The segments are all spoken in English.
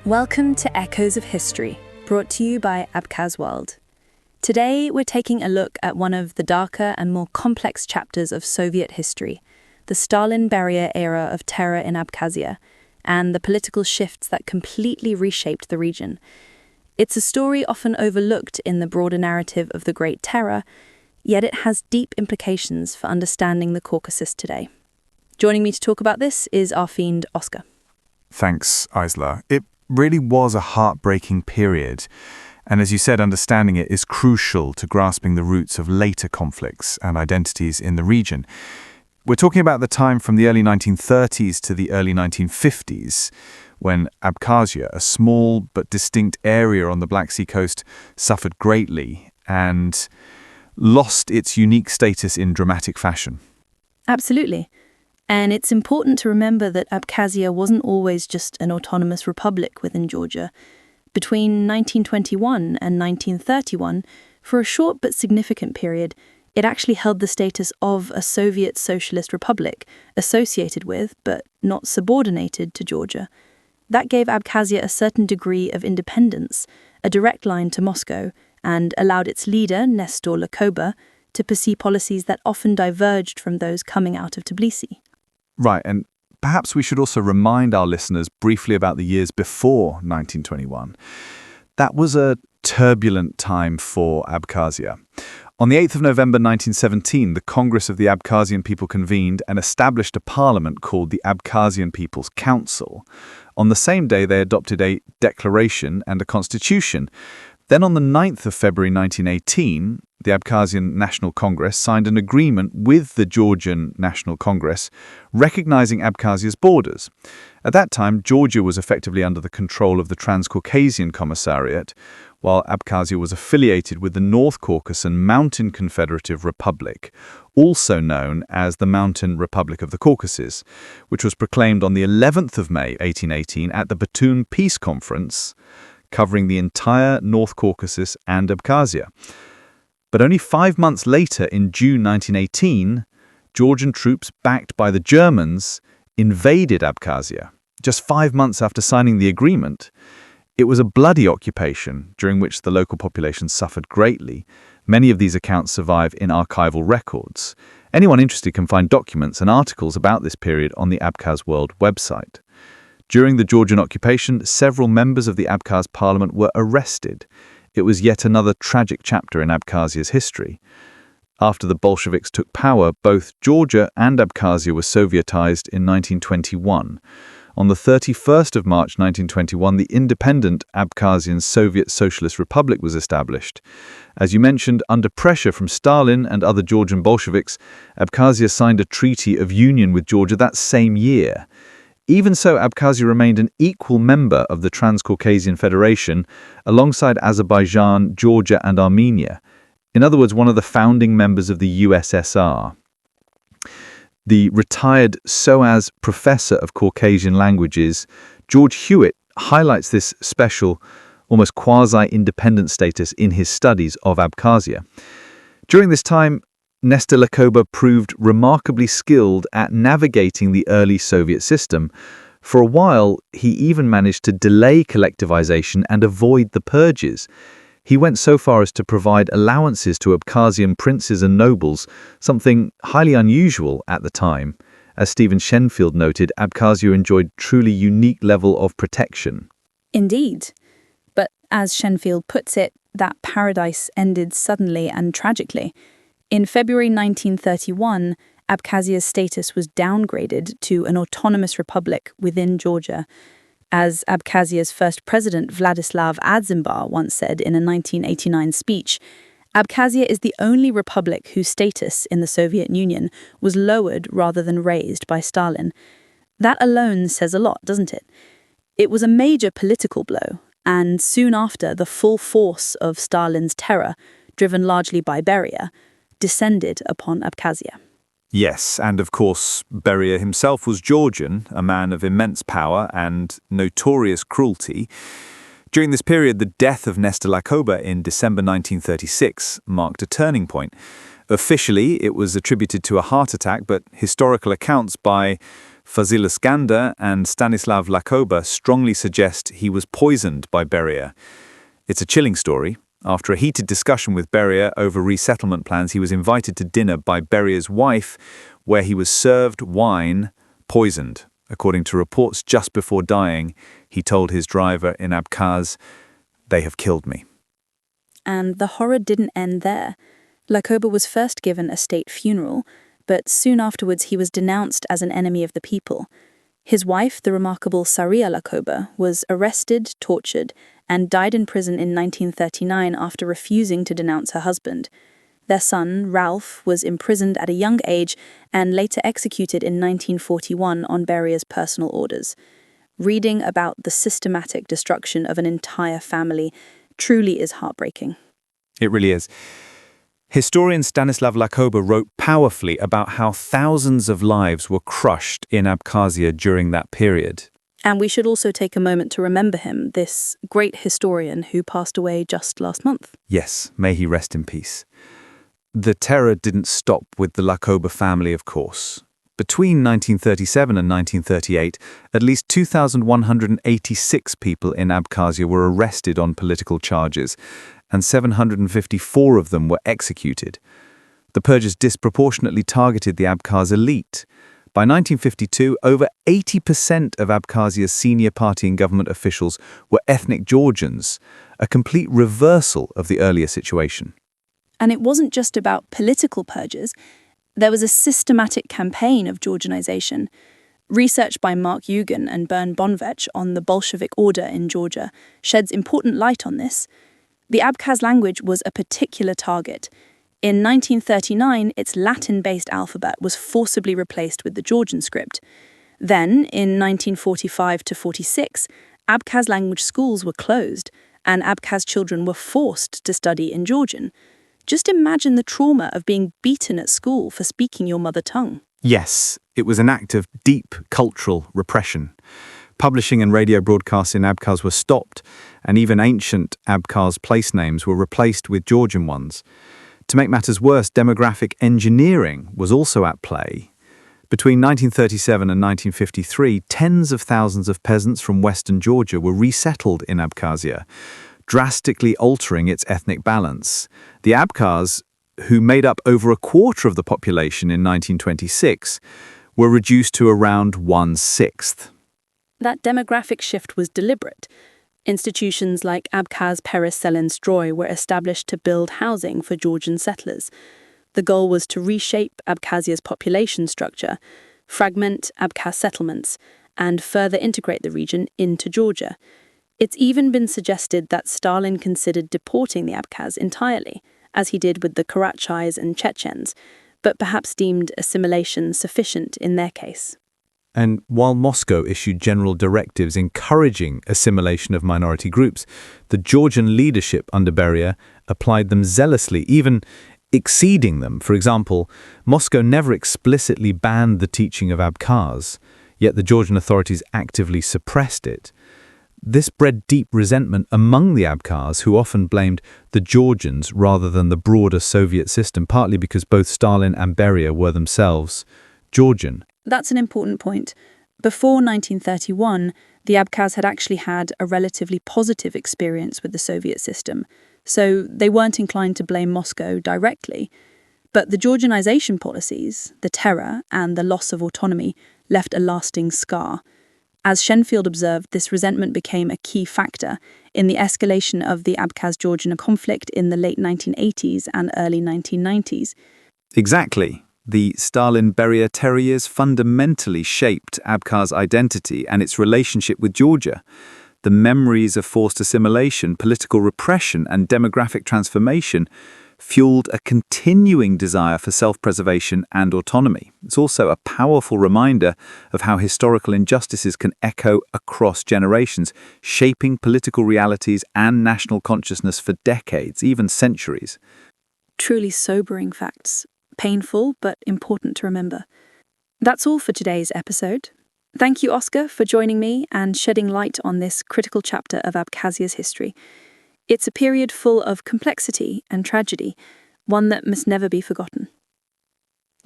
Welcome to Echoes of History, brought to you by Abkhaz World. Today, we're taking a look at one of the darker and more complex chapters of Soviet history, the Stalin-Beria era of terror in Abkhazia, and the political shifts that completely reshaped the region. It's a story often overlooked in the broader narrative of the Great Terror, yet it has deep implications for understanding the Caucasus today. Joining me to talk about this is our fiend, Oscar. Thanks, Isla. It really was a heartbreaking period. And as you said, understanding it is crucial to grasping the roots of later conflicts and identities in the region. We're talking about the time from the early 1930s to the early 1950s, when Abkhazia, a small but distinct area on the Black Sea coast, suffered greatly and lost its unique status in dramatic fashion. Absolutely. And it's important to remember that Abkhazia wasn't always just an autonomous republic within Georgia. Between 1921 and 1931, for a short but significant period, it actually held the status of a Soviet Socialist Republic, associated with, but not subordinated to Georgia. That gave Abkhazia a certain degree of independence, a direct line to Moscow, and allowed its leader, Nestor Lakoba, to pursue policies that often diverged from those coming out of Tbilisi. Right, and perhaps we should also remind our listeners briefly about the years before 1921. That was a turbulent time for Abkhazia. On the 8th of November 1917, the Congress of the Abkhazian people convened and established a parliament called the Abkhazian People's Council. On the same day, they adopted a declaration and a constitution. Then on the 9th of February 1918, the Abkhazian National Congress signed an agreement with the Georgian National Congress recognizing Abkhazia's borders. At that time, Georgia was effectively under the control of the Transcaucasian Commissariat, while Abkhazia was affiliated with the North Caucasus Mountain Confederative Republic, also known as the Mountain Republic of the Caucasus, which was proclaimed on the 11th of May 1818 at the Batum Peace Conference, covering the entire North Caucasus and Abkhazia. But only 5 months later, in June 1918, Georgian troops backed by the Germans invaded Abkhazia. Just 5 months after signing the agreement, it was a bloody occupation during which the local population suffered greatly. Many of these accounts survive in archival records. Anyone interested can find documents and articles about this period on the Abkhaz World website. During the Georgian occupation, several members of the Abkhaz parliament were arrested. It was yet another tragic chapter in Abkhazia's history. After the Bolsheviks took power, both Georgia and Abkhazia were Sovietized in 1921. On the 31st of March 1921, the independent Abkhazian Soviet Socialist Republic was established. As you mentioned, under pressure from Stalin and other Georgian Bolsheviks, Abkhazia signed a treaty of union with Georgia that same year. Even so, Abkhazia remained an equal member of the Transcaucasian Federation alongside Azerbaijan, Georgia, and Armenia. In other words, one of the founding members of the USSR. The retired SOAS professor of Caucasian languages, George Hewitt, highlights this special, almost quasi-independent status in his studies of Abkhazia. During this time, Nestor Lakoba proved remarkably skilled at navigating the early Soviet system. For a while, he even managed to delay collectivization and avoid the purges. He went so far as to provide allowances to Abkhazian princes and nobles, something highly unusual at the time. As Stephen Shenfield noted, Abkhazia enjoyed truly unique level of protection. Indeed. But as Shenfield puts it, that paradise ended suddenly and tragically. In February 1931, Abkhazia's status was downgraded to an autonomous republic within Georgia. As Abkhazia's first president, Vladislav Adzimbar, once said in a 1989 speech, Abkhazia is the only republic whose status in the Soviet Union was lowered rather than raised by Stalin. That alone says a lot, doesn't it? It was a major political blow, and soon after, the full force of Stalin's terror, driven largely by Beria, descended upon Abkhazia. Yes, and of course, Beria himself was Georgian, a man of immense power and notorious cruelty. During this period, the death of Nestor Lakoba in December 1936 marked a turning point. Officially, it was attributed to a heart attack, but historical accounts by Fazil Iskander and Stanislav Lakoba strongly suggest he was poisoned by Beria. It's a chilling story. After a heated discussion with Beria over resettlement plans, he was invited to dinner by Beria's wife, where he was served wine poisoned. According to reports, just before dying, he told his driver in Abkhaz, "They have killed me." And the horror didn't end there. Lakoba was first given a state funeral, but soon afterwards he was denounced as an enemy of the people. His wife, the remarkable Saria Lakoba, was arrested, tortured, and died in prison in 1939 after refusing to denounce her husband. Their son, Ralph, was imprisoned at a young age and later executed in 1941 on Beria's personal orders. Reading about the systematic destruction of an entire family truly is heartbreaking. It really is. Historian Stanislav Lakoba wrote powerfully about how thousands of lives were crushed in Abkhazia during that period. And we should also take a moment to remember him, this great historian who passed away just last month. Yes, may he rest in peace. The terror didn't stop with the Lakoba family, of course. Between 1937 and 1938, at least 2,186 people in Abkhazia were arrested on political charges, and 754 of them were executed. The purges disproportionately targeted the Abkhaz elite. By 1952, over 80% of Abkhazia's senior party and government officials were ethnic Georgians, a complete reversal of the earlier situation. And it wasn't just about political purges. There was a systematic campaign of Georgianization. Research by Mark Yugan and Bern Bonvech on the Bolshevik order in Georgia sheds important light on this. The Abkhaz language was a particular target. In 1939, its Latin-based alphabet was forcibly replaced with the Georgian script. Then, in 1945 to 46, Abkhaz language schools were closed, and Abkhaz children were forced to study in Georgian. Just imagine the trauma of being beaten at school for speaking your mother tongue. Yes, it was an act of deep cultural repression. Publishing and radio broadcasts in Abkhaz were stopped, and even ancient Abkhaz place names were replaced with Georgian ones. To make matters worse, demographic engineering was also at play. Between 1937 and 1953, tens of thousands of peasants from western Georgia were resettled in Abkhazia, drastically altering its ethnic balance. The Abkhaz, who made up over a quarter of the population in 1926, were reduced to around 1/6. That demographic shift was deliberate. Institutions like Abkhaz Pereselen-Stroy were established to build housing for Georgian settlers. The goal was to reshape Abkhazia's population structure, fragment Abkhaz settlements, and further integrate the region into Georgia. It's even been suggested that Stalin considered deporting the Abkhaz entirely, as he did with the Karachais and Chechens, but perhaps deemed assimilation sufficient in their case. And while Moscow issued general directives encouraging assimilation of minority groups, the Georgian leadership under Beria applied them zealously, even exceeding them. For example, Moscow never explicitly banned the teaching of Abkhaz, yet the Georgian authorities actively suppressed it. This bred deep resentment among the Abkhaz, who often blamed the Georgians rather than the broader Soviet system, partly because both Stalin and Beria were themselves Georgian. That's an important point. Before 1931, the Abkhaz had actually had a relatively positive experience with the Soviet system, so they weren't inclined to blame Moscow directly. But the Georgianization policies, the terror, and the loss of autonomy left a lasting scar. As Shenfield observed, this resentment became a key factor in the escalation of the Abkhaz-Georgian conflict in the late 1980s and early 1990s. Exactly. The Stalin-Beria terror years fundamentally shaped Abkhaz identity and its relationship with Georgia. The memories of forced assimilation, political repression, and demographic transformation fueled a continuing desire for self-preservation and autonomy. It's also a powerful reminder of how historical injustices can echo across generations, shaping political realities and national consciousness for decades, even centuries. Truly sobering facts. Painful, but important to remember. That's all for today's episode. Thank you, Oscar, for joining me and shedding light on this critical chapter of Abkhazia's history. It's a period full of complexity and tragedy, one that must never be forgotten.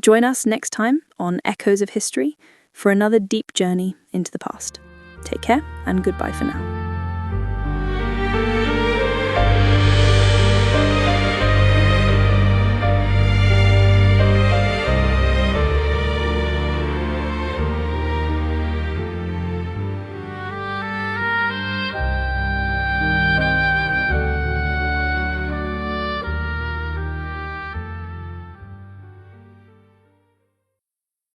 Join us next time on Echoes of History, for another deep journey into the past. Take care and goodbye for now.